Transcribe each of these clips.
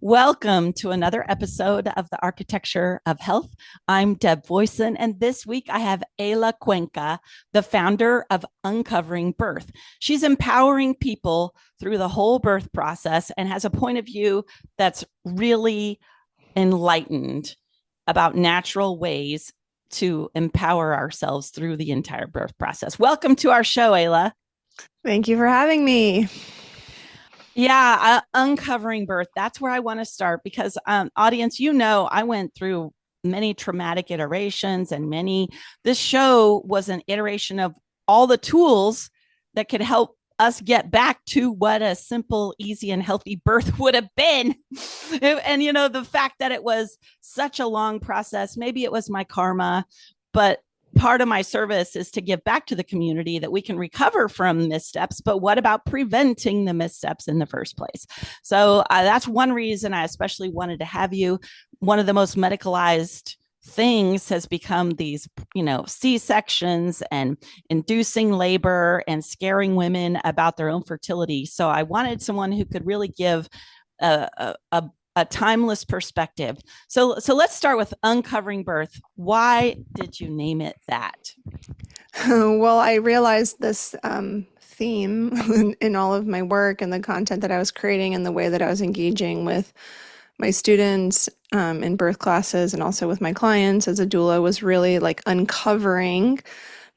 Welcome to another episode of the Architecture of Health. I'm Deb Voisin, and this week I have Eyla Cuenca, the founder of Uncovering Birth. She's empowering people through the whole birth process and has a point of view that's really enlightened about natural ways to empower ourselves through the entire birth process. Welcome to our show, Eyla. Thank you for having me. Yeah, uncovering birth. That's where I want to start because, audience, I went through many traumatic iterations and this show was an iteration of all the tools that could help us get back to what a simple, easy, and healthy birth would have been. And, the fact that it was such a long process, maybe it was my karma, but part of my service is to give back to the community that we can recover from missteps, but what about preventing the missteps in the first place? So that's one reason I especially wanted to have you. One of the most medicalized things has become these, C-sections and inducing labor and scaring women about their own fertility. So I wanted someone who could really give a timeless perspective. So let's start with uncovering birth. Why did you name it that? Well, I realized this theme in all of my work and the content that I was creating and the way that I was engaging with my students in birth classes and also with my clients as a doula was really like uncovering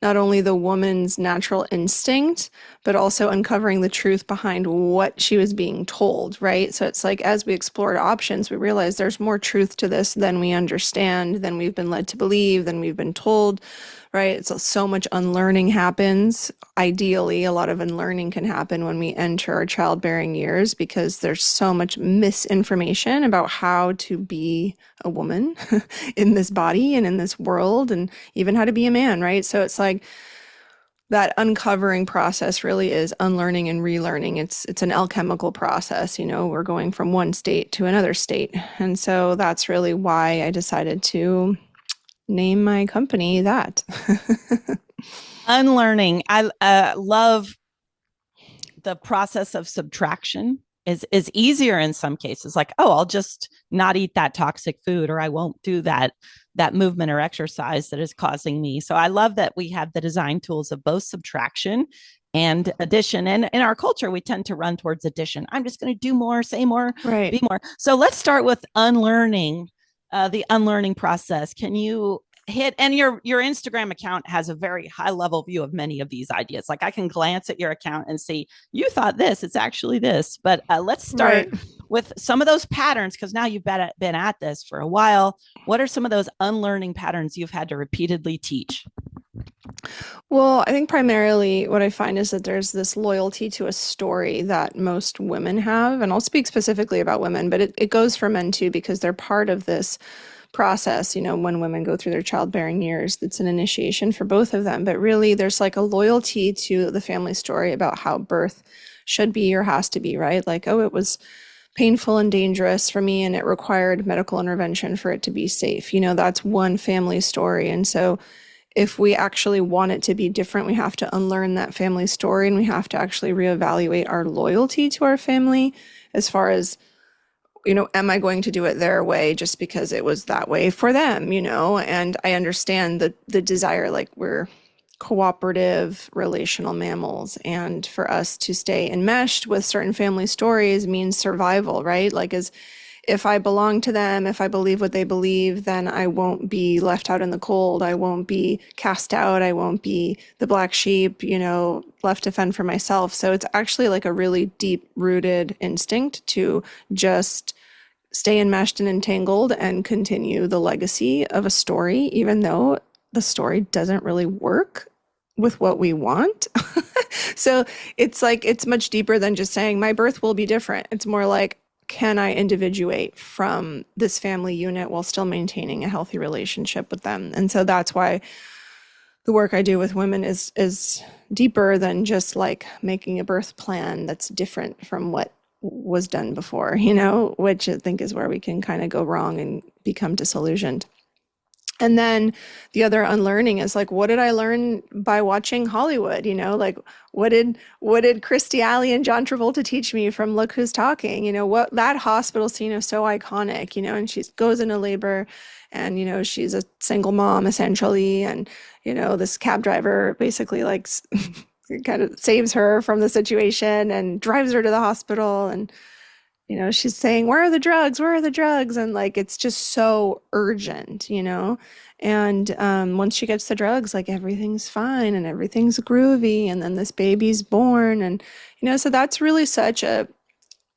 not only the woman's natural instinct, but also uncovering the truth behind what she was being told, right? So it's like, as we explored options, we realized there's more truth to this than we understand, than we've been led to believe, than we've been told, right? So much unlearning happens. Ideally, a lot of unlearning can happen when we enter our childbearing years because there's so much misinformation about how to be a woman in this body and in this world, and even how to be a man, right? So it's like that uncovering process really is unlearning and relearning. It's an alchemical process, we're going from one state to another state. And so that's really why I decided to name my company that. Unlearning. I love the process of subtraction is easier in some cases. Like, oh, I'll just not eat that toxic food, or I won't do that movement or exercise that is causing me. So I love that we have the design tools of both subtraction and addition. And in our culture, we tend to run towards addition. I'm just going to do more, say more, Right. be more. So let's start with unlearning, the unlearning process. Can you and your Instagram account has a very high level view of many of these ideas. Like I can glance at your account and see you thought this, it's actually this. But let's start with some of those patterns, because now you've been at this for a while. What are some of those unlearning patterns you've had to repeatedly teach? Well, I think primarily what I find is that there's this loyalty to a story that most women have, and I'll speak specifically about women, but it goes for men too, because they're part of this process, when women go through their childbearing years. It's an initiation for both of them, but really there's like a loyalty to the family story about how birth should be or has to be, right? Like, oh, it was painful and dangerous for me and it required medical intervention for it to be safe. That's one family story. And so if we actually want it to be different, we have to unlearn that family story, and we have to actually reevaluate our loyalty to our family as far as, am I going to do it their way just because it was that way for them, And I understand the desire, like we're cooperative relational mammals, and for us to stay enmeshed with certain family stories means survival, right? Like, if I belong to them, if I believe what they believe, then I won't be left out in the cold. I won't be cast out. I won't be the black sheep, left to fend for myself. So it's actually like a really deep rooted instinct to just stay enmeshed and entangled and continue the legacy of a story, even though the story doesn't really work with what we want. So it's like, it's much deeper than just saying my birth will be different. It's more like, can I individuate from this family unit while still maintaining a healthy relationship with them? And so that's why the work I do with women is deeper than just like making a birth plan that's different from what was done before, which I think is where we can kind of go wrong and become disillusioned. And then the other unlearning is like, what did I learn by watching Hollywood? Like what did Christy Alley and John Travolta teach me from Look Who's Talking? What that hospital scene is so iconic, and she goes into labor and she's a single mom essentially, and this cab driver basically like kind of saves her from the situation and drives her to the hospital, and she's saying, where are the drugs? Where are the drugs? And like, it's just so urgent. And once she gets the drugs, like everything's fine and everything's groovy. And then this baby's born. And, so that's really such a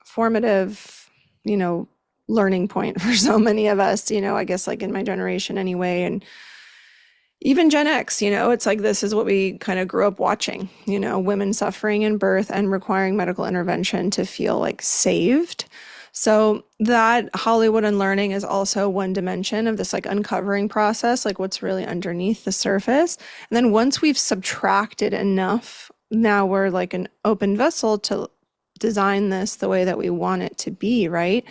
formative, you know, learning point for so many of us, I guess like in my generation anyway. And even Gen X, it's like this is what we kind of grew up watching, women suffering in birth and requiring medical intervention to feel like saved. So that Hollywood unlearning is also one dimension of this like uncovering process, like what's really underneath the surface. And then once we've subtracted enough, now we're like an open vessel to design this the way that we want it to be, right?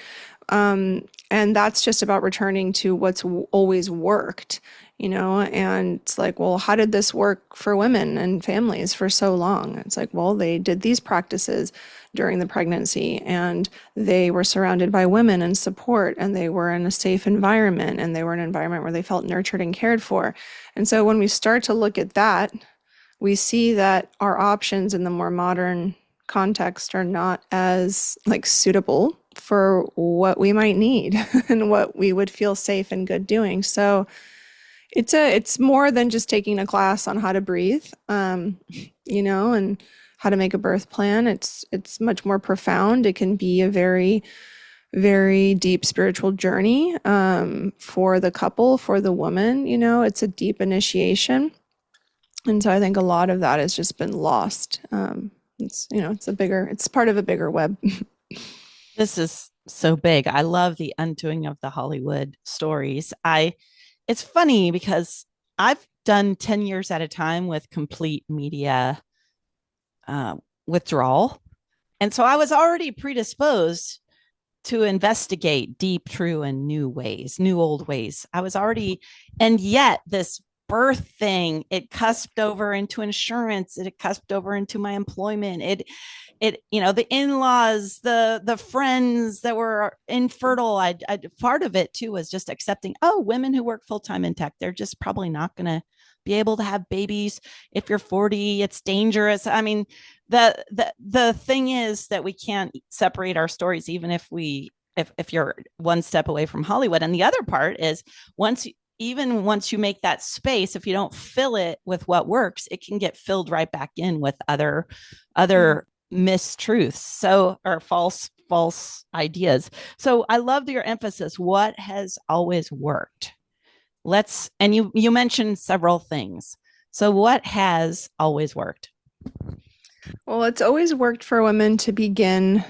And that's just about returning to what's always worked, and it's like, well, how did this work for women and families for so long? It's like, well, they did these practices during the pregnancy and they were surrounded by women and support and they were in a safe environment and they were in an environment where they felt nurtured and cared for. And so when we start to look at that, we see that our options in the more modern context are not as like suitable for what we might need and what we would feel safe and good doing. So it's more than just taking a class on how to breathe, and how to make a birth plan. It's much more profound. It can be a very, very deep spiritual journey for the couple, for the woman. It's a deep initiation, and so I think a lot of that has just been lost. It's part of a bigger web. This is so big. I love the undoing of the Hollywood stories. It's funny because I've done 10 years at a time with complete media withdrawal. And so I was already predisposed to investigate deep, true, and new ways, new old ways. I was already, and yet this birth thing, it cusped over into insurance, it cusped over into my employment. The in-laws, the friends that were infertile. I part of it too was just accepting, oh, women who work full-time in tech, they're just probably not going to be able to have babies. If you're 40, it's dangerous. I mean, the thing is that we can't separate our stories, even if you're one step away from Hollywood. And the other part is once you make that space, if you don't fill it with what works, it can get filled right back in with other mistruths, or false ideas. So I love your emphasis. What has always worked? And you mentioned several things. So what has always worked? Well, it's always worked for women to begin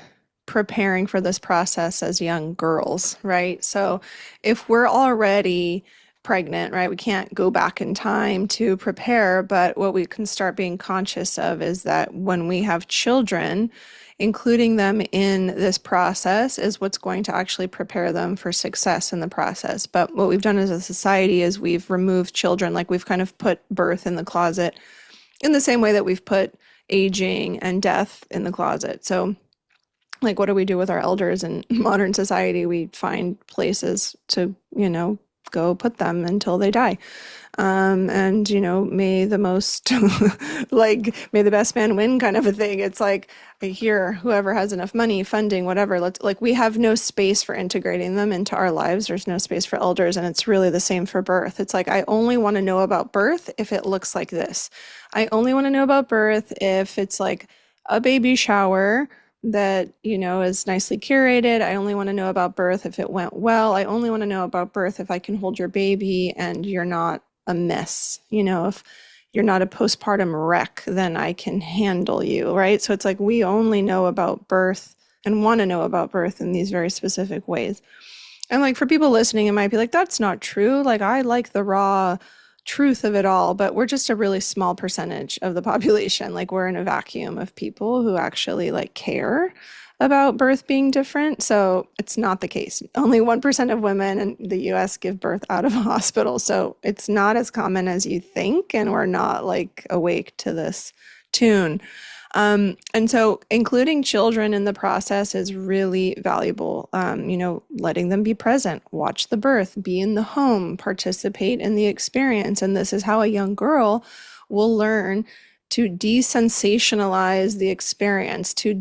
preparing for this process as young girls, right? So if we're already pregnant, right, we can't go back in time to prepare, but what we can start being conscious of is that when we have children, including them in this process is what's going to actually prepare them for success in the process. But what we've done as a society is we've removed children, like we've kind of put birth in the closet in the same way that we've put aging and death in the closet. So like, what do we do with our elders in modern society? We find places to, go put them until they die. And, may the most, may the best man win kind of a thing. It's like, here, whoever has enough money, funding, whatever, we have no space for integrating them into our lives. There's no space for elders. And it's really the same for birth. It's like, I only want to know about birth if it looks like this. I only want to know about birth if it's like a baby shower that, is nicely curated. I only want to know about birth if it went well. I only want to know about birth if I can hold your baby and you're not a mess. If you're not a postpartum wreck, then I can handle you, right? So it's like we only know about birth and want to know about birth in these very specific ways. And like for people listening, it might be like, that's not true. Like I like the raw truth of it all, but we're just a really small percentage of the population. Like we're in a vacuum of people who actually like care about birth being different. So it's not the case. Only 1% of women in the US give birth out of a hospital. So it's not as common as you think. And we're not like awake to this tune. And so including children in the process is really valuable. Letting them be present, watch the birth, be in the home, participate in the experience. And this is how a young girl will learn to desensationalize the experience, to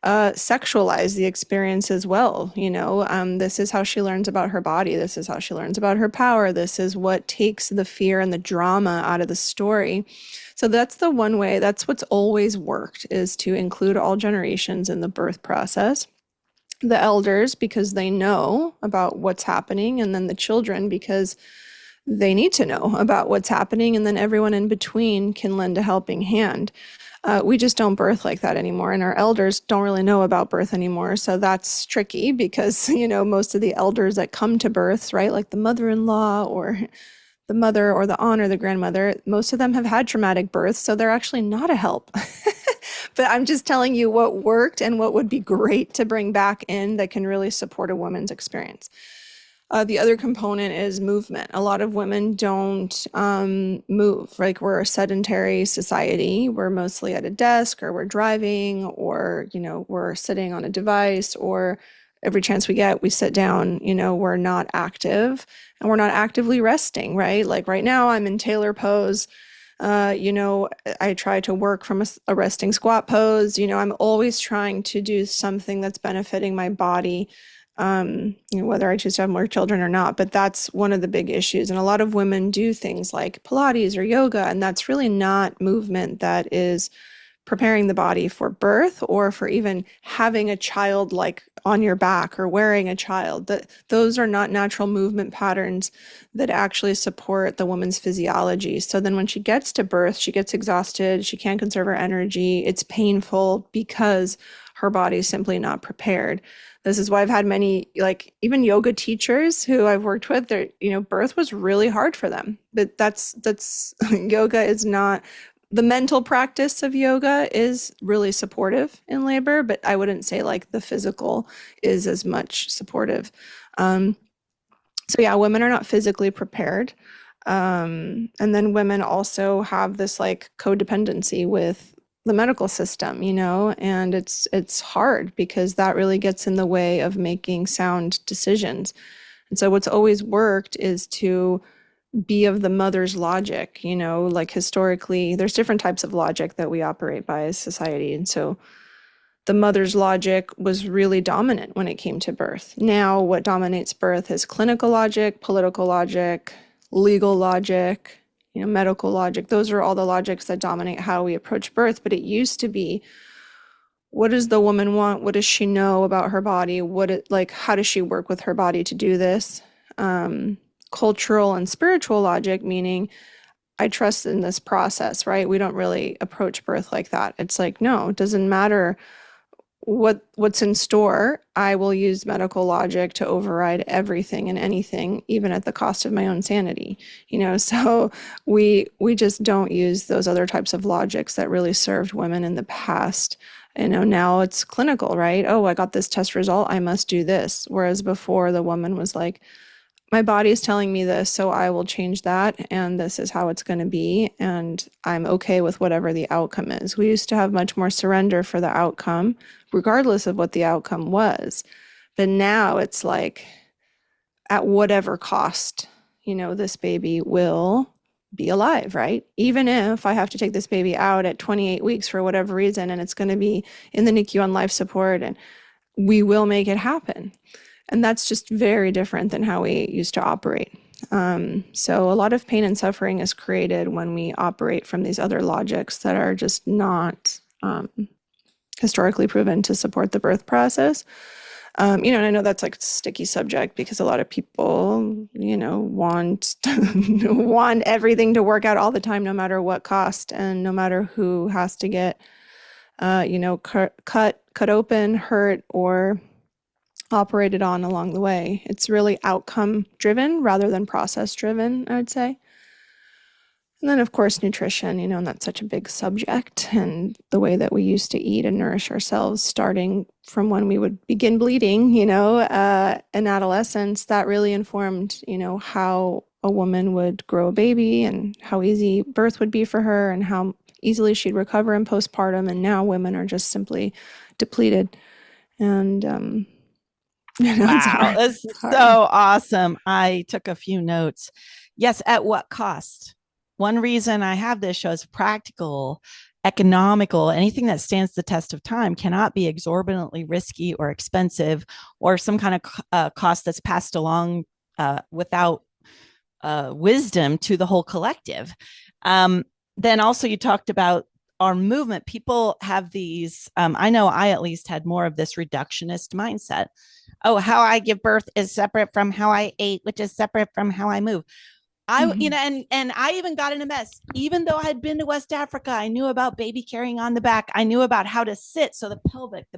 sexualize the experience as well. This is how she learns about her body. This is how she learns about her power. This is what takes the fear and the drama out of the story. So that's the one way, that's what's always worked, is to include all generations in the birth process. The elders, because they know about what's happening, and then the children, because they need to know about what's happening, and then everyone in between can lend a helping hand. We just don't birth like that anymore, and our elders don't really know about birth anymore. So that's tricky because, most of the elders that come to births, right, like the mother-in-law or the mother or the aunt or the grandmother, most of them have had traumatic births, so they're actually not a help. But I'm just telling you what worked and what would be great to bring back in that can really support a woman's experience. The other component is movement. A lot of women don't move. Like, we're a sedentary society. We're mostly at a desk, or we're driving, or, we're sitting on a device, or every chance we get, we sit down. We're not active, and we're not actively resting, right? Like right now I'm in tailor pose. I try to work from a resting squat pose. I'm always trying to do something that's benefiting my body, whether I choose to have more children or not. But that's one of the big issues. And a lot of women do things like Pilates or yoga, and that's really not movement that is preparing the body for birth or for even having a child like on your back or wearing a child. Those are not natural movement patterns that actually support the woman's physiology. So then when she gets to birth, she gets exhausted, she can't conserve her energy, it's painful because her body is simply not prepared. This is why I've had many, like even yoga teachers who I've worked with, birth was really hard for them. But that's yoga is not, the mental practice of yoga is really supportive in labor, but I wouldn't say like the physical is as much supportive. So yeah, women are not physically prepared. And then women also have this like codependency with the medical system, and it's hard because that really gets in the way of making sound decisions. And so what's always worked is to be of the mother's logic, like historically, there's different types of logic that we operate by as society. And so the mother's logic was really dominant when it came to birth. Now, what dominates birth is clinical logic, political logic, legal logic, medical logic. Those are all the logics that dominate how we approach birth. But it used to be, what does the woman want? What does she know about her body? How does she work with her body to do this? Cultural and spiritual logic, meaning I trust in this process, right? We don't really approach birth like that. It's like, no, it doesn't matter what's in store. I will use medical logic to override everything and anything, even at the cost of my own sanity. So we just don't use those other types of logics that really served women in the past. Now it's clinical, right? Oh, I got this test result, I must do this. Whereas before, the woman was like, my body is telling me this, so I will change that, and this is how it's going to be, and I'm okay with whatever the outcome is. We used to have much more surrender for the outcome, regardless of what the outcome was. But now it's like, at whatever cost, this baby will be alive, right? Even if I have to take this baby out at 28 weeks for whatever reason, and it's going to be in the NICU on life support, and we will make it happen. And that's just very different than how we used to operate. So a lot of pain and suffering is created when we operate from these other logics that are just not historically proven to support the birth process. And I know that's like a sticky subject because a lot of people, want want everything to work out all the time, no matter what cost, and no matter who has to get, cut open, hurt, or operated on along the way. It's really outcome driven rather than process driven, I would say. And then, of course, nutrition, and that's such a big subject. And the way that we used to eat and nourish ourselves, starting from when we would begin bleeding, in adolescence, that really informed, how a woman would grow a baby and how easy birth would be for her and how easily she'd recover in postpartum. And now women are just simply depleted. And, it's Wow, hard. this It's is hard. so awesome. I took a few notes. Yes, at what cost? One reason I have this show is practical, economical, anything that stands the test of time cannot be exorbitantly risky or expensive or some kind of cost that's passed along without wisdom to the whole collective. Um, then also, you talked about our movement. People have these, I know I at least had more of this reductionist mindset. Oh, how I give birth is separate from how I ate, which is separate from how I move. Mhm. And I even got in a mess. Even though I had been to West Africa, I knew about baby carrying on the back. I knew about how to sit so the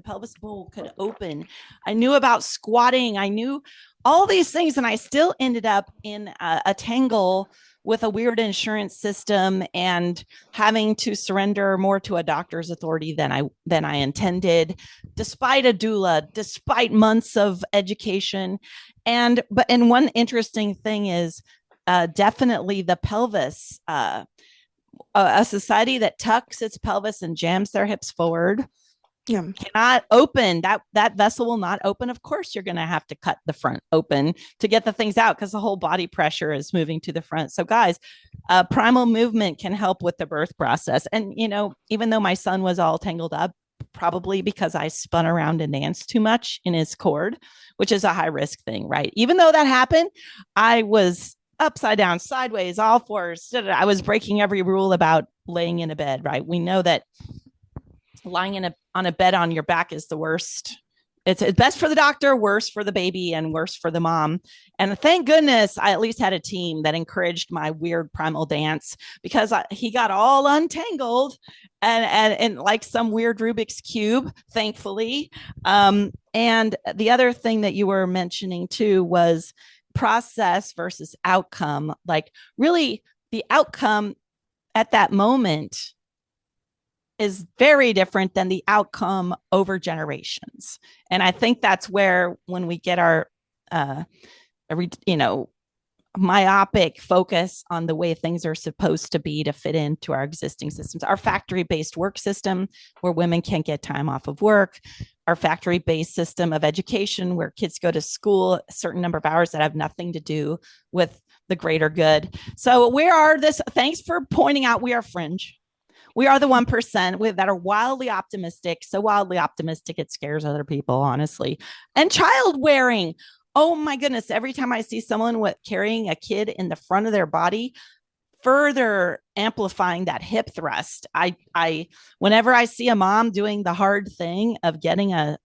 pelvis bowl could open. I knew about squatting. I knew all these things, and I still ended up in a tangle with a weird insurance system and having to surrender more to a doctor's authority than I intended, despite a doula, despite months of education. And one interesting thing is definitely the pelvis. A society that tucks its pelvis and jams their hips forward Yeah. cannot open. That vessel will not open. Of course, you're going to have to cut the front open to get the things out because the whole body pressure is moving to the front. So, guys, primal movement can help with the birth process. And even though my son was all tangled up, probably because I spun around and danced too much in his cord, which is a high risk thing, right? Even though that happened, I was upside down, sideways, all fours. I was breaking every rule about laying in a bed, right? We know that lying on a bed on your back is the worst. It's best for the doctor, worse for the baby, and worse for the mom. And thank goodness I at least had a team that encouraged my weird primal dance because he got all untangled and like some weird Rubik's cube, thankfully. And the other thing that you were mentioning too was process versus outcome. Like really, the outcome at that moment is very different than the outcome over generations. And I think that's where when we get our you know myopic focus on the way things are supposed to be to fit into our existing systems, our factory-based work system where women can't get time off of work, our factory-based system of education where kids go to school a certain number of hours that have nothing to do with the greater good. So we are this, thanks for pointing out, we are fringe. We are the 1% that are wildly optimistic, so wildly optimistic it scares other people, honestly. And child wearing. Oh my goodness. Every time I see someone carrying a kid in the front of their body, further amplifying that hip thrust. Whenever I see a mom doing the hard thing of getting a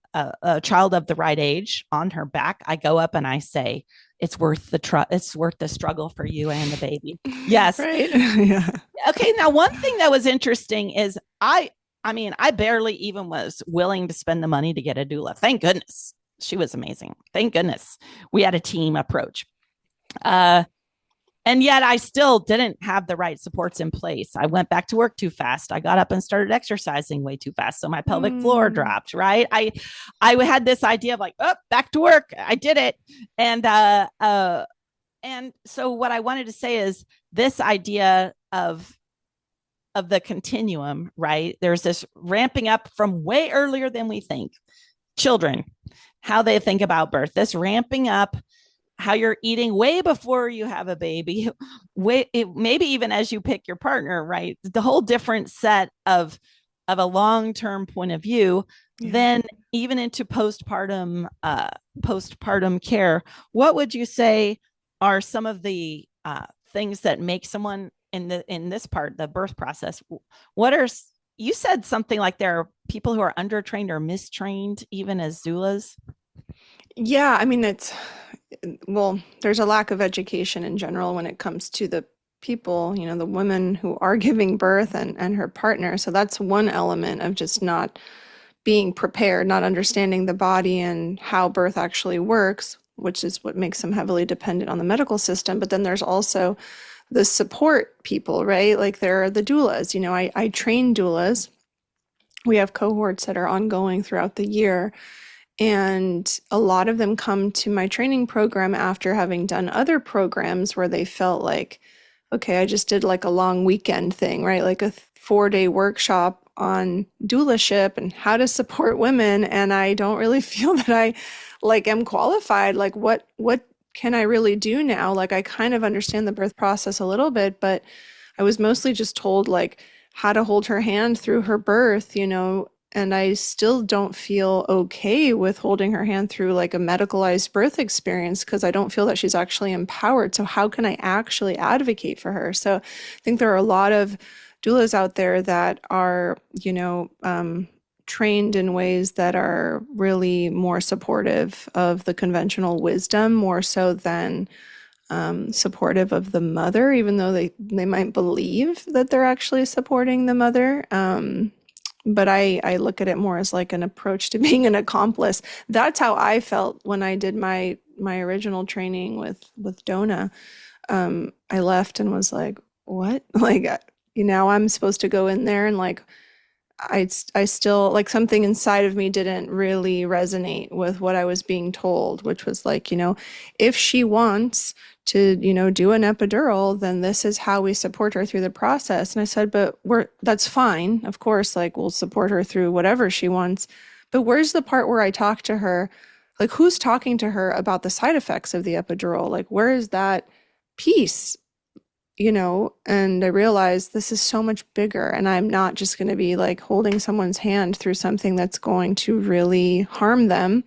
child of the right age on her back, I go up and I say, it's worth the struggle for you and the baby. Yes. Right. Yeah. Okay, now one thing that was interesting is I mean, I barely even was willing to spend the money to get a doula. Thank goodness. She was amazing. Thank goodness. We had a team approach. Uh and yet I still didn't have the right supports in place. I went back to work too fast. I got up and started exercising way too fast. So my pelvic floor Mm. dropped, right? I had this idea of like, oh, back to work. I did it. And so what I wanted to say is this idea of the continuum, right? There's this ramping up from way earlier than we think. Children, how they think about birth, this ramping up, how you're eating way before you have a baby, maybe even as you pick your partner, right? The whole different set of a long-term point of view, Yeah. then even into postpartum care. What would you say are some of the things that make someone in this part, the birth process? What are You said something like there are people who are undertrained or mistrained even as doulas. Yeah, I mean, well, there's a lack of education in general when it comes to the people, the women who are giving birth and her partner. So that's one element of just not being prepared, not understanding the body and how birth actually works, which is what makes them heavily dependent on the medical system. But then there's also the support people, right? Like there are the doulas. I train doulas. We have cohorts that are ongoing throughout the year. And a lot of them come to my training program after having done other programs where they felt like, okay, I just did like a long weekend thing, right? Like a 4-day workshop on doulaship and how to support women. And I don't really feel that I like am qualified. Like what can I really do now? Like I kind of understand the birth process a little bit, but I was mostly just told like how to hold her hand through her birth, and I still don't feel okay with holding her hand through like a medicalized birth experience because I don't feel that she's actually empowered. So how can I actually advocate for her? So I think there are a lot of doulas out there that are, trained in ways that are really more supportive of the conventional wisdom, more so than supportive of the mother, even though they might believe that they're actually supporting the mother. But I look at it more as like an approach to being an accomplice. That's how I felt when I did my original training with Dona. I left and was like, what? Like, now I'm supposed to go in there and like I still like something inside of me didn't really resonate with what I was being told, which was like, if she wants to, do an epidural, then this is how we support her through the process. And I said, but that's fine. Of course, like we'll support her through whatever she wants. But where's the part where I talk to her? Like who's talking to her about the side effects of the epidural? Like where is that piece? And I realized this is so much bigger, and I'm not just going to be like holding someone's hand through something that's going to really harm them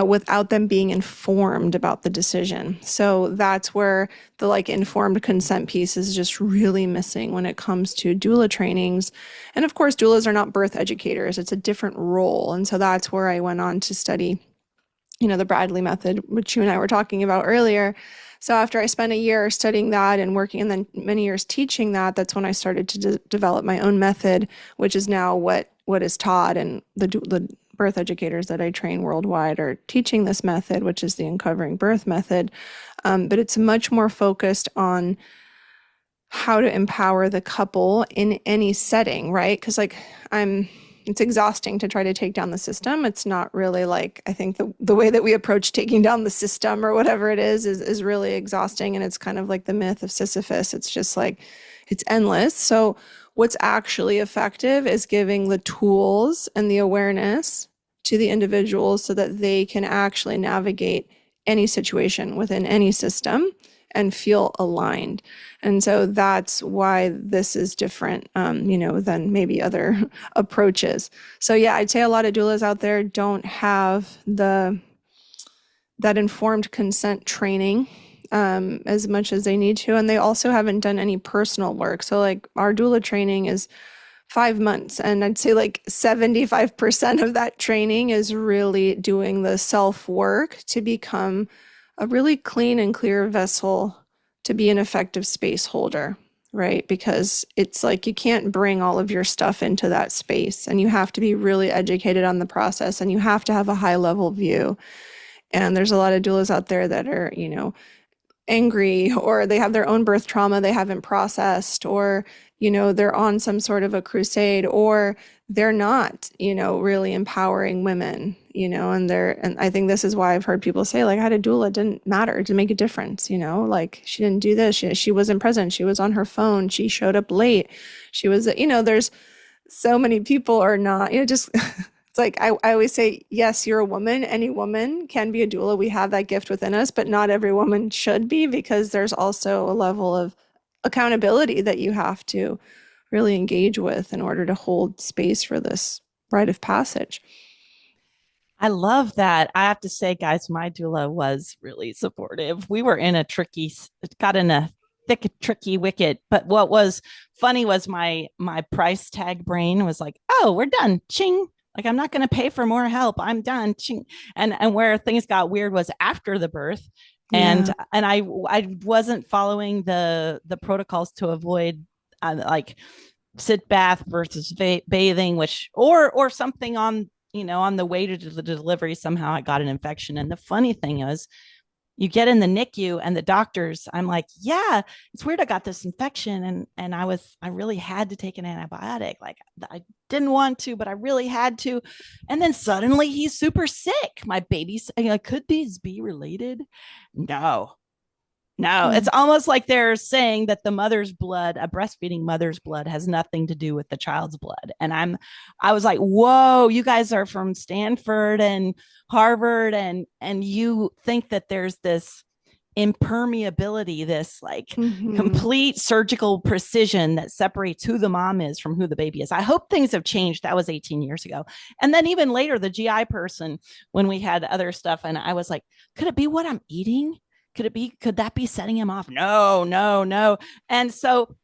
without them being informed about the decision. So that's where the like informed consent piece is just really missing when it comes to doula trainings. And of course, doulas are not birth educators. It's a different role. And so that's where I went on to study, the Bradley method, which you and I were talking about earlier. So after I spent a year studying that and working, and then many years teaching that, that's when I started to develop my own method, which is now what is taught. And the birth educators that I train worldwide are teaching this method, which is the uncovering birth method. But it's much more focused on how to empower the couple in any setting, right? Because like it's exhausting to try to take down the system. It's not really like, I think the way that we approach taking down the system or whatever it is really exhausting. And it's kind of like the myth of Sisyphus. It's just like, it's endless. So what's actually effective is giving the tools and the awareness to the individuals so that they can actually navigate any situation within any system and feel aligned. And so that's why this is different, than maybe other approaches. So yeah, I'd say a lot of doulas out there don't have that informed consent training as much as they need to. And they also haven't done any personal work. So like our doula training is 5 months. And I'd say like 75% of that training is really doing the self-work to become a really clean and clear vessel to be an effective space holder, right? Because it's like you can't bring all of your stuff into that space, and you have to be really educated on the process, and you have to have a high level view. And there's a lot of doulas out there that are, angry, or they have their own birth trauma they haven't processed, or they're on some sort of a crusade, or they're not really empowering women, and I think this is why I've heard people say like, I had a doula, it didn't matter, it didn't make a difference, like she didn't do this, she wasn't present, she was on her phone, she showed up late, she was, there's so many people are not, just it's like I always say, yes, you're a woman. Any woman can be a doula. We have that gift within us, but not every woman should be, because there's also a level of accountability that you have to really engage with in order to hold space for this rite of passage. I love that. I have to say, guys, my doula was really supportive. We were in a got in a thick, tricky wicket. But what was funny was my price tag brain was like, oh, we're done. Ching. Like, I'm not going to pay for more help. I'm done. Ching. And where things got weird was after the birth. Yeah. And I wasn't following the protocols to avoid like sit bath versus bathing, which or something on on the way to the delivery. Somehow I got an infection. And the funny thing is, you get in the NICU and the doctors, I'm like, yeah, it's weird. I got this infection and I really had to take an antibiotic. Like I didn't want to, but I really had to. And then suddenly he's super sick. My baby's like, could these be related? No, no, it's Mm. almost like they're saying that the mother's blood, a breastfeeding mother's blood, has nothing to do with the child's blood. And I was like, whoa, you guys are from Stanford and Harvard, and you think that there's this impermeability, this like Hmm. complete surgical precision that separates who the mom is from who the baby is. I hope things have changed. That was 18 years ago. And then even later, the GI person, when we had other stuff, and I was like, could it be what I'm eating? Could that be setting him off? No, no, no. And so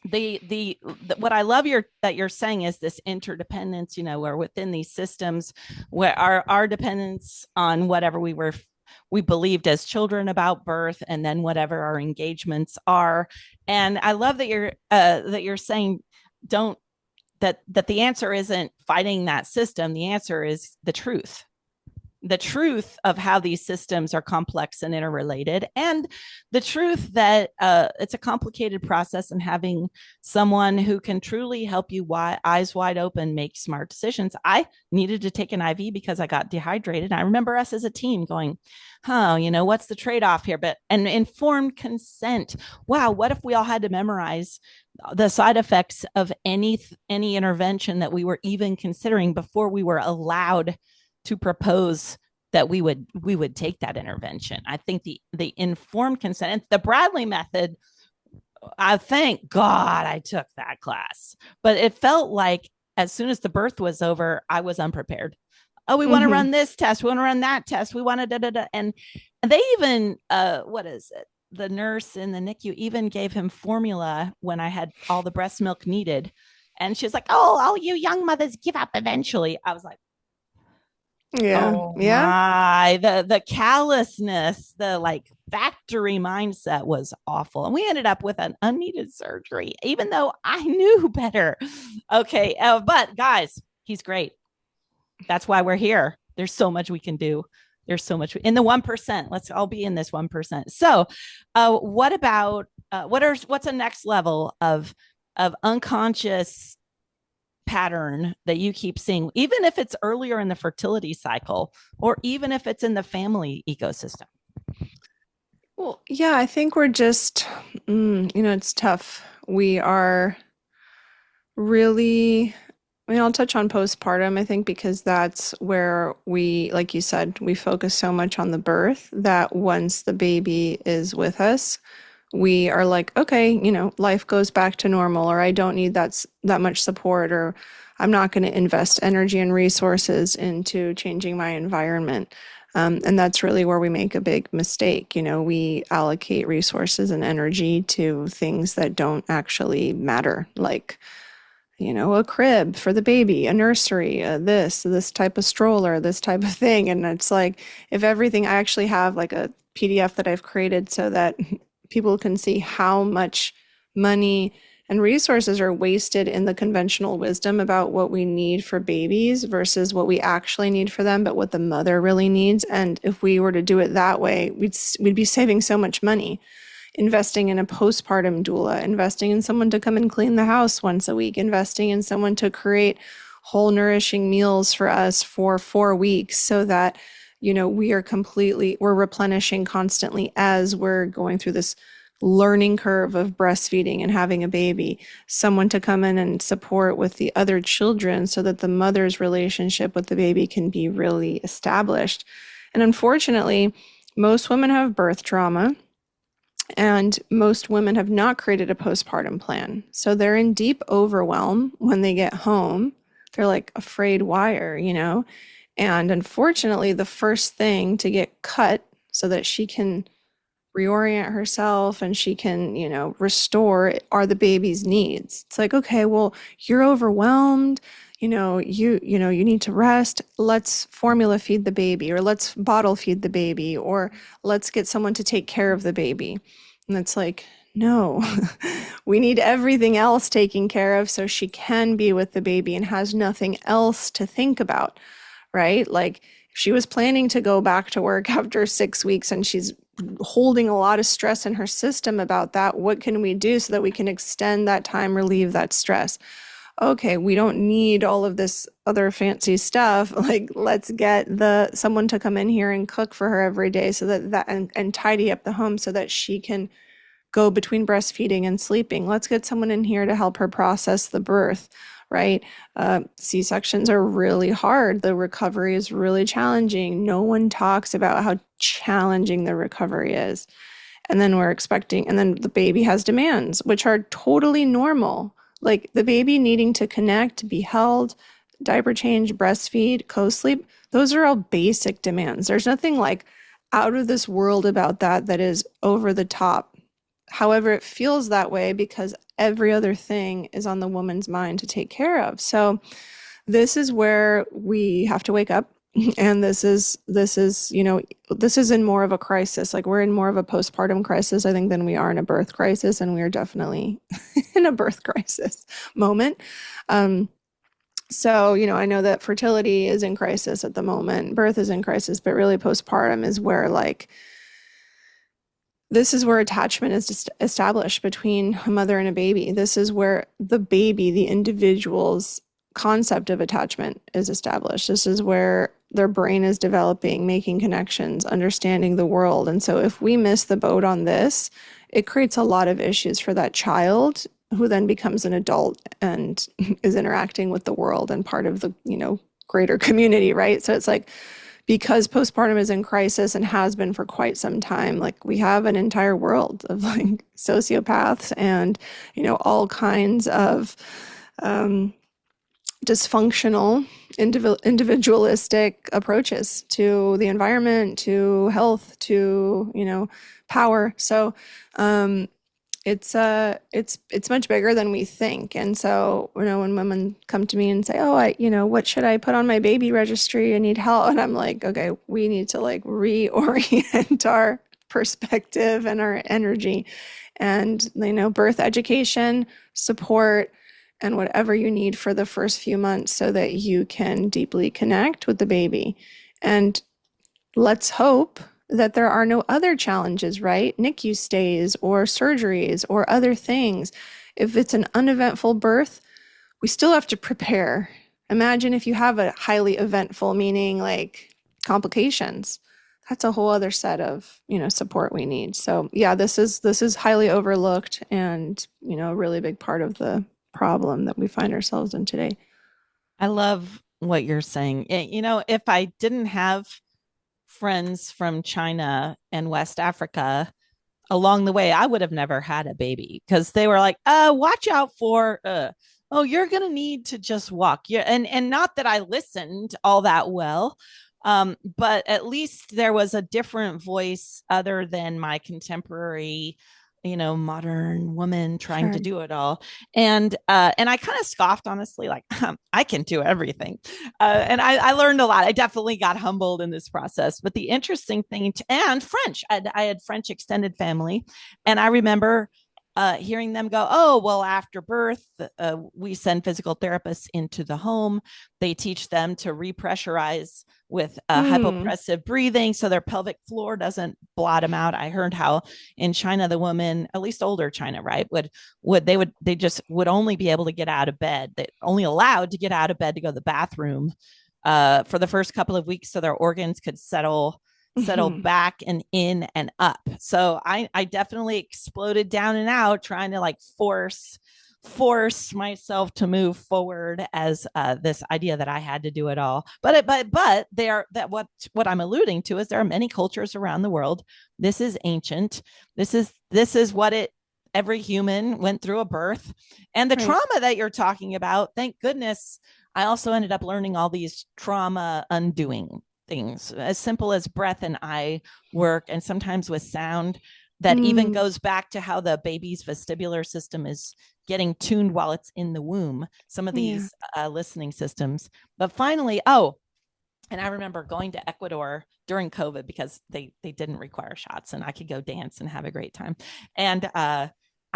the what I love that you're saying is this interdependence, where within these systems, where our dependence on whatever we believed as children about birth, and then whatever our engagements are. And I love that you're saying, don't that the answer isn't fighting that system. The answer is the truth of how these systems are complex and interrelated, and the truth that it's a complicated process, and having someone who can truly help you eyes wide open make smart decisions. I needed to take an IV because I got dehydrated. I remember us as a team going, what's the trade-off here? But an informed consent. Wow, what if we all had to memorize the side effects of any intervention that we were even considering before we were allowed to propose that we would take that intervention? I think the informed consent, and the Bradley method, I thank God I took that class. But it felt like as soon as the birth was over, I was unprepared. Oh, we want to Hmm. run this test, we want to run that test, we want to da da da. And they even what is it? The nurse in the NICU even gave him formula when I had all the breast milk needed. And she was like, oh, all you young mothers give up eventually. I was like, Yeah. oh Yeah. my, the callousness, the like factory mindset was awful. And we ended up with an unneeded surgery, even though I knew better. Okay. But guys, he's great. That's why we're here. There's so much we can do. There's so much in the 1%. Let's all be in this 1%. So, what about what's a next level of unconscious pattern that you keep seeing, even if it's earlier in the fertility cycle, or even if it's in the family ecosystem? Well, yeah, I think we're just, it's tough. We are really, I'll touch on postpartum, I think, because that's where we, like you said, we focus so much on the birth that once the baby is with us, we are like, okay, life goes back to normal, or I don't need that much support, or I'm not going to invest energy and resources into changing my environment. And that's really where we make a big mistake. We allocate resources and energy to things that don't actually matter, like, a crib for the baby, a nursery, this type of stroller, this type of thing. And it's like, if everything, I actually have like a PDF that I've created so that people can see how much money and resources are wasted in the conventional wisdom about what we need for babies versus what we actually need for them, but what the mother really needs. And if we were to do it that way, we'd be saving so much money. Investing in a postpartum doula, investing in someone to come and clean the house once a week, investing in someone to create whole nourishing meals for us for 4 weeks so that, we're replenishing constantly as we're going through this learning curve of breastfeeding and having a baby, someone to come in and support with the other children so that the mother's relationship with the baby can be really established. And unfortunately, most women have birth trauma. And most women have not created a postpartum plan. So they're in deep overwhelm when they get home. They're like afraid wire, And unfortunately, the first thing to get cut so that she can reorient herself and she can, restore are the baby's needs. It's like, okay, well, you're overwhelmed. You need to rest. Let's formula feed the baby, or let's bottle feed the baby, or let's get someone to take care of the baby. And it's like, no, we need everything else taken care of so she can be with the baby and has nothing else to think about, right? Like if she was planning to go back to work after 6 weeks and she's holding a lot of stress in her system about that. What can we do so that we can extend that time, relieve that stress? Okay, we don't need all of this other fancy stuff. Like, let's get someone to come in here and cook for her every day so that and tidy up the home so that she can go between breastfeeding and sleeping. Let's get someone in here to help her process the birth, right? C-sections are really hard. The recovery is really challenging. No one talks about how challenging the recovery is. And then and then the baby has demands, which are totally normal. Like the baby needing to connect, be held, diaper change, breastfeed, co-sleep. Those are all basic demands. There's nothing like out of this world about that is over the top. However, it feels that way because every other thing is on the woman's mind to take care of. So this is where we have to wake up. And this is, this is in more of a crisis. Like we're in more of a postpartum crisis, I think, than we are in a birth crisis. And we are definitely in a birth crisis moment. So, I know that fertility is in crisis at the moment, birth is in crisis, but really postpartum is where this is where attachment is established between a mother and a baby. This is where the baby, the individual's concept of attachment is established. This is where their brain is developing, making connections, understanding the world. And so if we miss the boat on this, it creates a lot of issues for that child who then becomes an adult and is interacting with the world and part of the, greater community, right? So it's like, because postpartum is in crisis and has been for quite some time, like we have an entire world of like sociopaths and, all kinds of dysfunctional, individualistic approaches to the environment, to health, to, power. So it's much bigger than we think. And so, when women come to me and say, oh, what should I put on my baby registry? I need help. And I'm like, okay, we need to like reorient our perspective and our energy and, birth education, support, and whatever you need for the first few months so that you can deeply connect with the baby. And let's hope that there are no other challenges, right? NICU stays or surgeries or other things. If it's an uneventful birth, we still have to prepare. Imagine if you have a highly eventful, meaning like complications. That's a whole other set of, support we need. So yeah, this is highly overlooked and, a really big part of the problem that we find ourselves in today. I love what you're saying. If I didn't have friends from China and West Africa along the way, I would have never had a baby because they were like, watch out for, oh, you're going to need to just walk. Yeah. And not that I listened all that well. But at least there was a different voice other than my contemporary, modern woman trying Sure. to do it all. And I kind of scoffed, honestly, like I can do everything. And I learned a lot. I definitely got humbled in this process. But the interesting thing, and French, I had French extended family. And I remember hearing them go, oh, well, after birth, we send physical therapists into the home. They teach them to repressurize with hypopressive breathing so their pelvic floor doesn't blot them out. I heard how in China, the woman, at least older China, right, they just would only be able to get out of bed. They only allowed to get out of bed to go to the bathroom for the first couple of weeks so their organs could settle back and in and up. So I definitely exploded down and out trying to like force myself to move forward as this idea that I had to do it all. But what I'm alluding to is there are many cultures around the world. This is ancient. This is what every human went through a birth. And the Right. trauma that you're talking about, thank goodness, I also ended up learning all these trauma undoing things as simple as breath and eye work, and sometimes with sound that even goes back to how the baby's vestibular system is getting tuned while it's in the womb, some of Yeah. these listening systems. But finally, and I remember going to Ecuador during COVID because they didn't require shots and I could go dance and have a great time. And I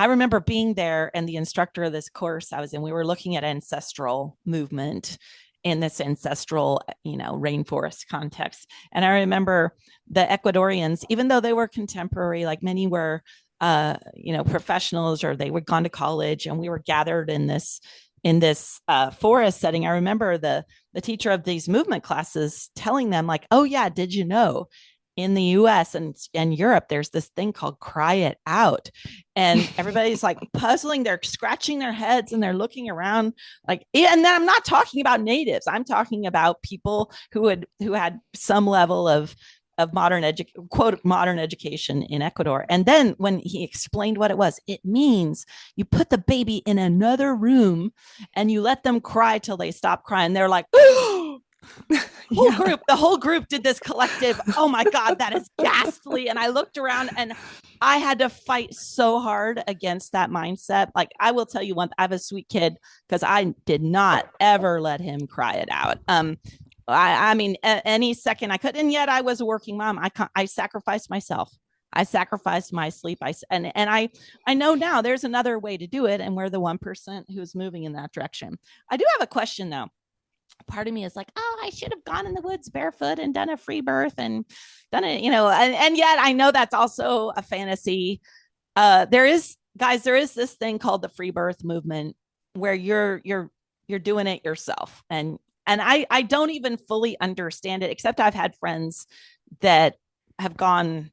remember being there, and the instructor of this course I was in, we were looking at ancestral movement. in this ancestral, rainforest context. And I remember the Ecuadorians, even though they were contemporary, like many were, professionals, or they were gone to college, and we were gathered in this forest setting. I remember the teacher of these movement classes telling them, like, "Oh yeah, did you know in the US and Europe, there's this thing called cry it out." And everybody's like puzzling, they're scratching their heads and they're looking around like, and then I'm not talking about natives. I'm talking about people who had some level of modern education in Ecuador. And then when he explained what it was, it means you put the baby in another room and you let them cry till they stop crying. They're like, the whole group did this collective, oh my God, that is ghastly. And I looked around and I had to fight so hard against that mindset. Like, I will tell you one, I have a sweet kid because I did not ever let him cry it out. I mean, any second I could, and yet I was a working mom. I sacrificed myself. I sacrificed my sleep. I know now there's another way to do it, and we're the 1% who's moving in that direction. I do have a question though. Part of me is like, oh, I should have gone in the woods barefoot and done a free birth and done it, and yet I know that's also a fantasy. There is this thing called the free birth movement where you're doing it yourself, and I don't even fully understand it, except I've had friends that have gone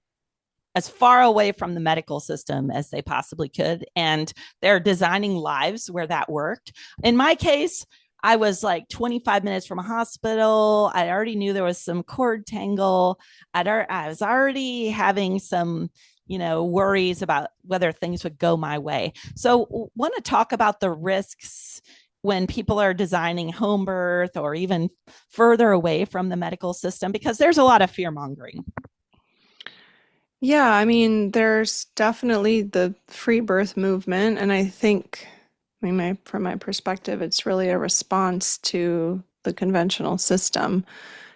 as far away from the medical system as they possibly could, and they're designing lives where that worked. In my case, I was like 25 minutes from a hospital. I already knew there was some cord tangle. I was already having some, worries about whether things would go my way. So want to talk about the risks when people are designing home birth or even further away from the medical system, because there's a lot of fear mongering. Yeah, I mean, there's definitely the free birth movement, and from my perspective, it's really a response to the conventional system.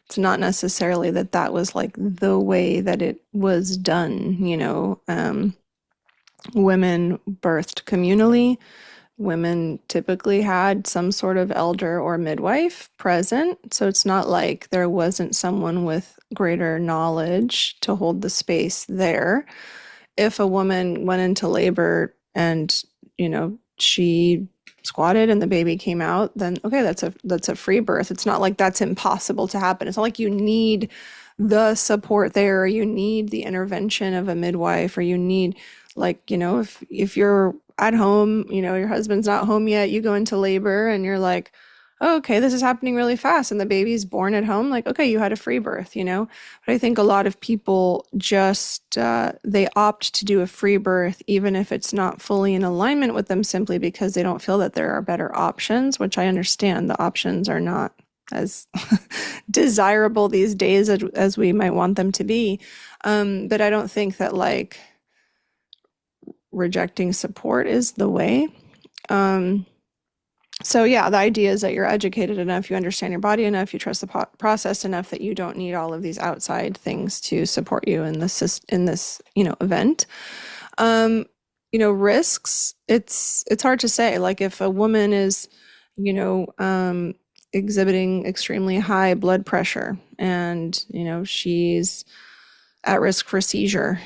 It's not necessarily that that was like the way that it was done. Women birthed communally. Women typically had some sort of elder or midwife present, so it's not like there wasn't someone with greater knowledge to hold the space there. If a woman went into labor and, she squatted and the baby came out, then okay, that's a free birth. It's not like that's impossible to happen. It's not like you need the support there, or you need the intervention of a midwife, or you need, like, if you're at home, your husband's not home yet, you go into labor and you're like, oh, okay, this is happening really fast, and the baby's born at home, like, okay, you had a free birth. But I think a lot of people just they opt to do a free birth even if it's not fully in alignment with them, simply because they don't feel that there are better options, which I understand the options are not as desirable these days as we might want them to be. But I don't think that, like, rejecting support is the way. So yeah, the idea is that you're educated enough, you understand your body enough, you trust the process enough that you don't need all of these outside things to support you in this event. Risks, it's hard to say. Like, if a woman is, exhibiting extremely high blood pressure and, she's at risk for seizure,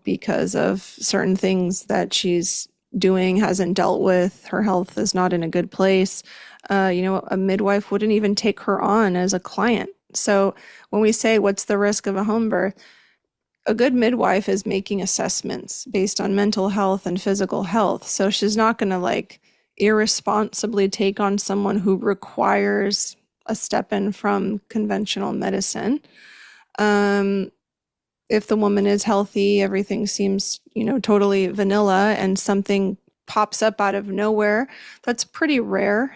because of certain things that she's doing, hasn't dealt with, her health is not in a good place, a midwife wouldn't even take her on as a client. So when we say what's the risk of a home birth, a good midwife is making assessments based on mental health and physical health. So she's not going to, like, irresponsibly take on someone who requires a step in from conventional medicine. If the woman is healthy, everything seems, totally vanilla, and something pops up out of nowhere, that's pretty rare.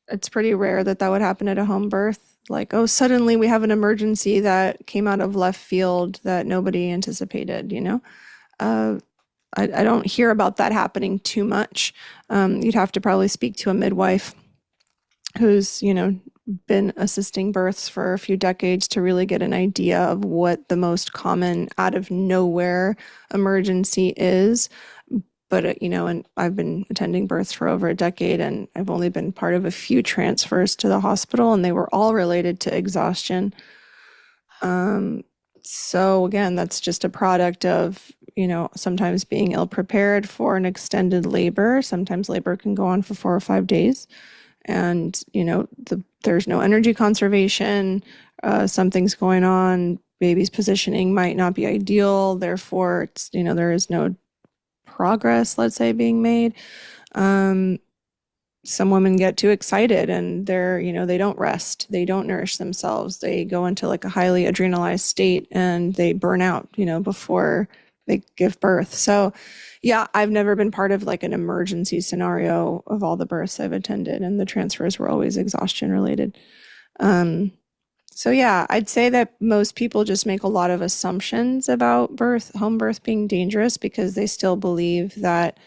It's pretty rare that would happen at a home birth. Like, oh, suddenly we have an emergency that came out of left field that nobody anticipated, I don't hear about that happening too much. You'd have to probably speak to a midwife who's, been assisting births for a few decades to really get an idea of what the most common out of nowhere emergency is. but and I've been attending births for over a decade, and I've only been part of a few transfers to the hospital, and they were all related to exhaustion. So again, that's just a product of, sometimes being ill prepared for an extended labor. Sometimes labor can go on for 4 or 5 days, and there's no energy conservation. Something's going on. Baby's positioning might not be ideal. Therefore, there is no progress, let's say, being made. Some women get too excited and they don't rest. They don't nourish themselves. They go into like a highly adrenalized state and they burn out, before they give birth. So yeah, I've never been part of like an emergency scenario of all the births I've attended, and the transfers were always exhaustion related. So yeah, I'd say that most people just make a lot of assumptions about home birth being dangerous because they still believe that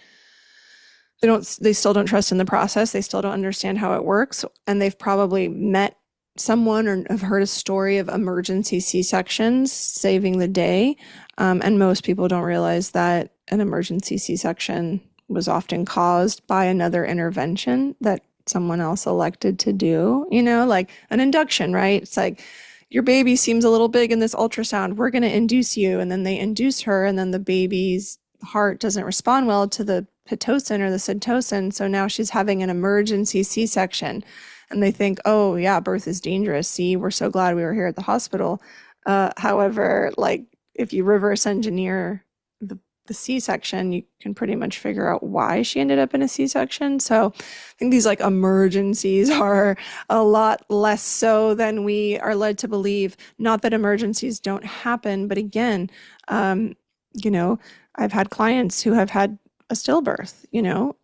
they still don't trust in the process. They still don't understand how it works. And they've probably met someone or have heard a story of emergency C-sections saving the day. And most people don't realize that an emergency C-section was often caused by another intervention that someone else elected to do, like an induction, right? It's like, your baby seems a little big in this ultrasound. We're going to induce you. And then they induce her, and then the baby's heart doesn't respond well to the Pitocin or the Syntocin. So now she's having an emergency C-section, and they think, oh yeah, birth is dangerous. See, we're so glad we were here at the hospital. However, like if you reverse engineer the C-section, you can pretty much figure out why she ended up in a C-section. So I think these like emergencies are a lot less so than we are led to believe. Not that emergencies don't happen, but again, I've had clients who have had a stillbirth,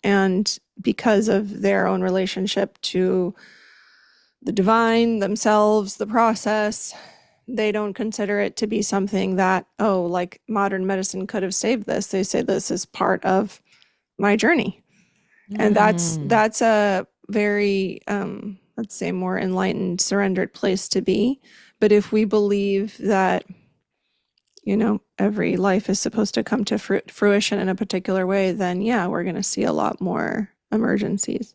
and because of their own relationship to the divine, themselves, the process, they don't consider it to be something that, oh, like modern medicine could have saved this. They say this is part of my journey. And that's a very, let's say, more enlightened, surrendered place to be. But if we believe that, every life is supposed to come to fruition in a particular way, then yeah, we're going to see a lot more emergencies.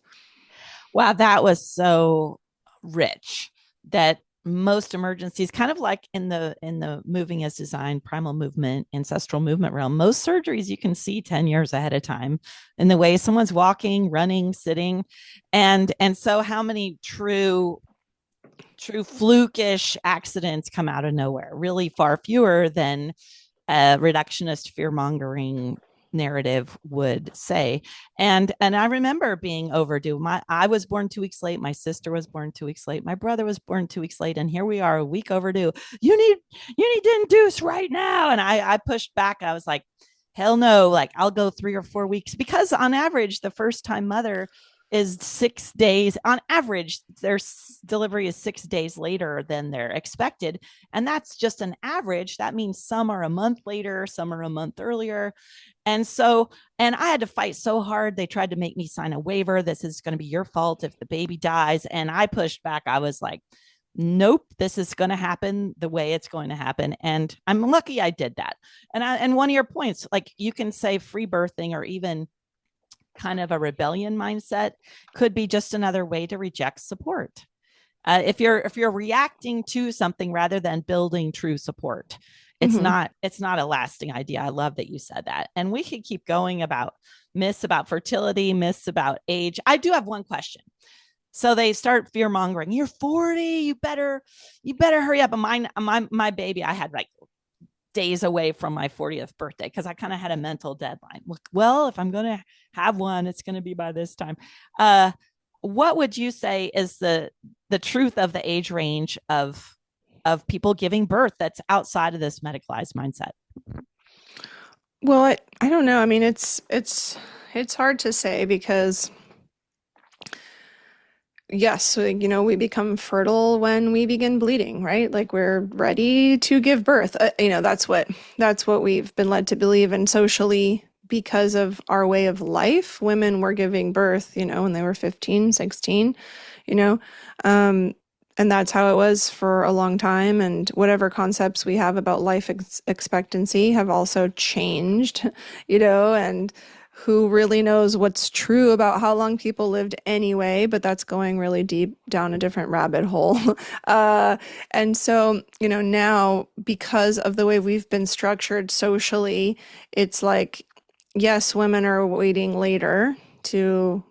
Wow, that was so rich. That most emergencies, kind of like in the moving as designed primal movement, ancestral movement realm, most surgeries you can see 10 years ahead of time in the way someone's walking, running, sitting. And so how many true flukish accidents come out of nowhere? Really far fewer than a reductionist fear mongering narrative would say. And I remember being overdue. I was born 2 weeks late. My sister was born 2 weeks late. My brother was born 2 weeks late. And here we are a week overdue. You need to induce right now. And I pushed back. I was like, hell no, like I'll go 3 or 4 weeks, because on average, the first time mother is 6 days on average. Their delivery is 6 days later than they're expected. And that's just an average. That means some are a month later, some are a month earlier. And I had to fight so hard. They tried to make me sign a waiver. This is going to be your fault if the baby dies. And I pushed back. I was like, nope, this is going to happen the way it's going to happen. And I'm lucky I did that. And one of your points, like you can say free birthing or even kind of a rebellion mindset could be just another way to reject support. If you're reacting to something rather than building true support, it's not a lasting idea. I love that you said that. And we could keep going about myths about fertility, myths about age. I do have one question. So they start fear mongering. You're 40. You better hurry up. And my baby, I had like days away from my 40th birthday because I kind of had a mental deadline. Well, if I'm going to have one, it's going to be by this time. What would you say is the truth of the age range of people giving birth that's outside of this medicalized mindset? Well, I don't know. I mean, it's hard to say because yes, we become fertile when we begin bleeding, right? Like we're ready to give birth. That's what we've been led to believe. And socially, because of our way of life, women were giving birth, when they were 15, 16, and that's how it was for a long time. And whatever concepts we have about life expectancy have also changed, and who really knows what's true about how long people lived anyway, but that's going really deep down a different rabbit hole. Uh, and so, now because of the way we've been structured socially, it's like, yes, women are waiting later to,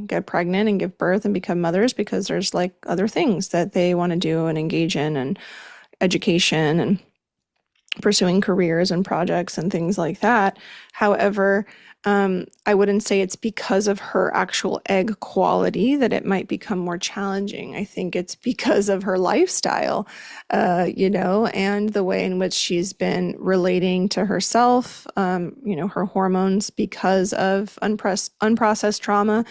get pregnant and give birth and become mothers because there's like other things that they want to do and engage in and education and pursuing careers and projects and things like that. However, I wouldn't say it's because of her actual egg quality that it might become more challenging. I think it's because of her lifestyle, and the way in which she's been relating to herself, her hormones because of unprocessed trauma.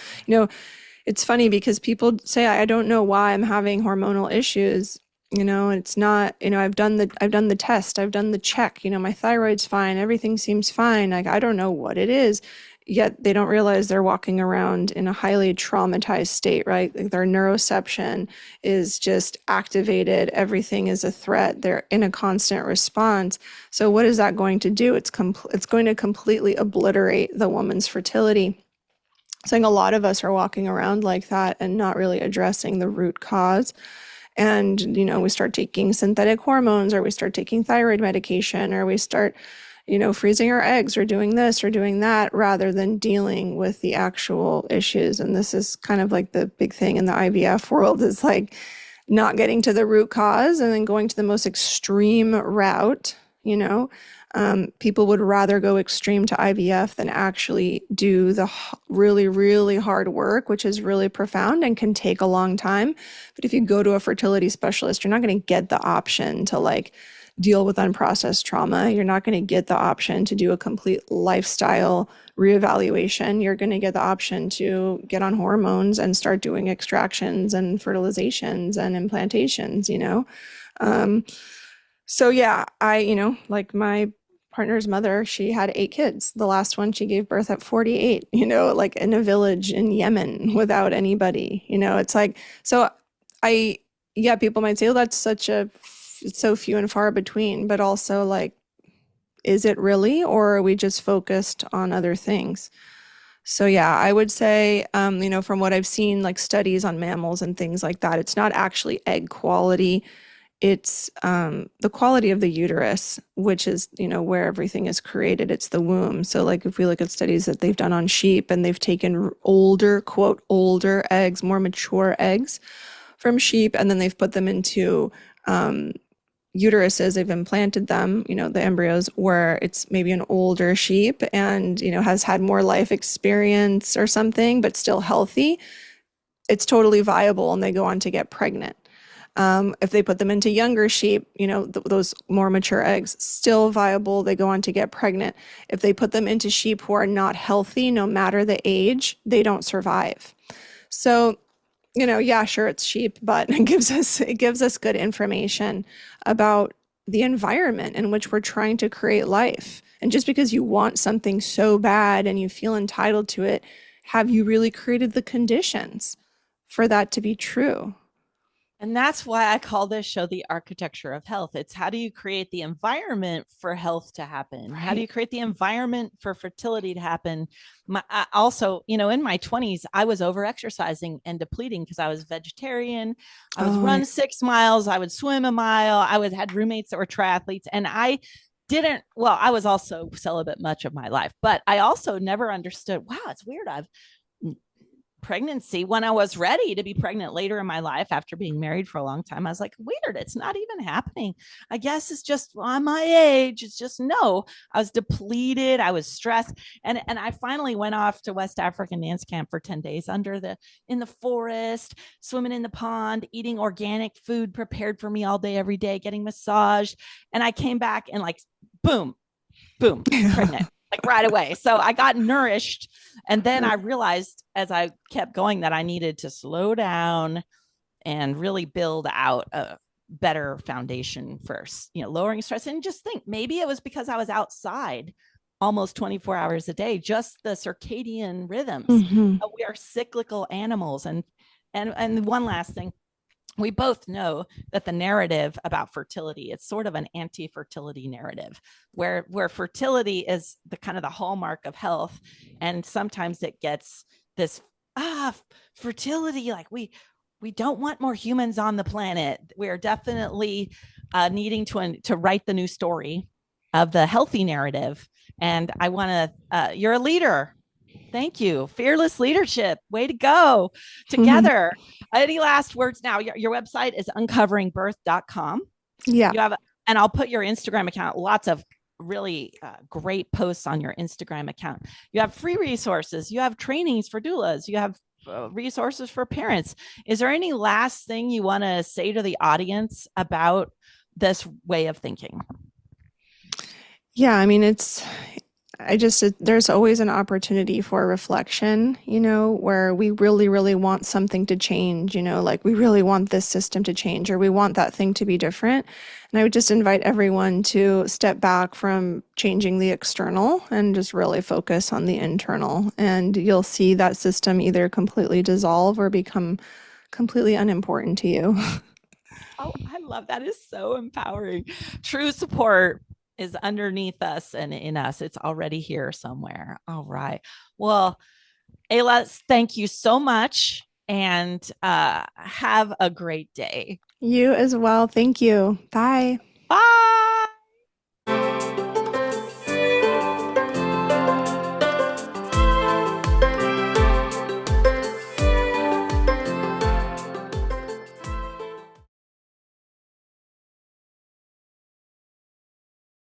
It's funny because people say, I don't know why I'm having hormonal issues. It's not, I've done the test, I've done the check, my thyroid's fine, everything seems fine. Like, I don't know what it is. Yet they don't realize they're walking around in a highly traumatized state, right? Like their neuroception is just activated. Everything is a threat. They're in a constant response. So what is that going to do? It's going to completely obliterate the woman's fertility. So I think a lot of us are walking around like that and not really addressing the root cause. And, we start taking synthetic hormones, or we start taking thyroid medication, or we start, freezing our eggs or doing this or doing that rather than dealing with the actual issues. And this is kind of like the big thing in the IVF world, is like not getting to the root cause and then going to the most extreme route. People would rather go extreme to IVF than actually do the really, really hard work, which is really profound and can take a long time. But if you go to a fertility specialist, you're not going to get the option to like deal with unprocessed trauma. You're not going to get the option to do a complete lifestyle reevaluation. You're going to get the option to get on hormones and start doing extractions and fertilizations and implantations, So yeah, like my partner's mother, she had 8 kids. The last one she gave birth at 48, like in a village in Yemen without anybody. It's like, so yeah, people might say, oh, it's so few and far between, but also like, is it really, or are we just focused on other things? So yeah, I would say, from what I've seen, like studies on mammals and things like that, it's not actually egg quality. It's the quality of the uterus, which is, where everything is created. It's the womb. So like if we look at studies that they've done on sheep, and they've taken older, quote, older eggs, more mature eggs from sheep, and then they've put them into uteruses, they've implanted them, the embryos, where it's maybe an older sheep and, has had more life experience or something, but still healthy. It's totally viable, and they go on to get pregnant. If they put them into younger sheep, those more mature eggs, still viable, they go on to get pregnant. If they put them into sheep who are not healthy, no matter the age, they don't survive. So, yeah, sure, it's sheep, but it gives us good information about the environment in which we're trying to create life. And just because you want something so bad and you feel entitled to it, have you really created the conditions for that to be true? And that's why I call this show the architecture of health. It's how do you create the environment for health to happen? How do you Right. create the environment for fertility to happen? Also, in my 20s, I was over exercising and depleting because I was vegetarian. I was Oh, yeah. run 6 miles. I would swim a mile. Had roommates that were triathletes, and I was also celibate much of my life, but I also never understood, wow, it's weird. I've pregnancy when I was ready to be pregnant later in my life after being married for a long time. I was like, weird, it's not even happening. I guess it's just on my age. It's just no. I was depleted. I was stressed. And I finally went off to West African dance camp for 10 days in the forest, swimming in the pond, eating organic food prepared for me all day, every day, getting massaged. And I came back and like, boom, boom, pregnant like right away. So I got nourished. And then I realized as I kept going that I needed to slow down and really build out a better foundation first, lowering stress. And just think maybe it was because I was outside almost 24 hours a day, just the circadian rhythms. Hmm. We are cyclical animals. And one last thing, we both know that the narrative about fertility, it's sort of an anti-fertility narrative where fertility is the kind of the hallmark of health, and sometimes it gets this fertility, like we don't want more humans on the planet. We're definitely needing to write the new story of the healthy narrative. And I want to you're a leader. Thank you. Fearless leadership. Way to go. Together. Any last words now? Your website is uncoveringbirth.com. Yeah. You have, and I'll put your Instagram account, lots of really great posts on your Instagram account. You have free resources. You have trainings for doulas. You have resources for parents. Is there any last thing you want to say to the audience about this way of thinking? Yeah, I mean, there's always an opportunity for reflection, where we really, really want something to change, like we really want this system to change or we want that thing to be different. And I would just invite everyone to step back from changing the external and just really focus on the internal. And you'll see that system either completely dissolve or become completely unimportant to you. Oh, I love that. Is so empowering. True support is underneath us and in us. It's already here somewhere. All right. Well, Eyla, thank you so much and have a great day. You as well. Thank you. Bye. Bye.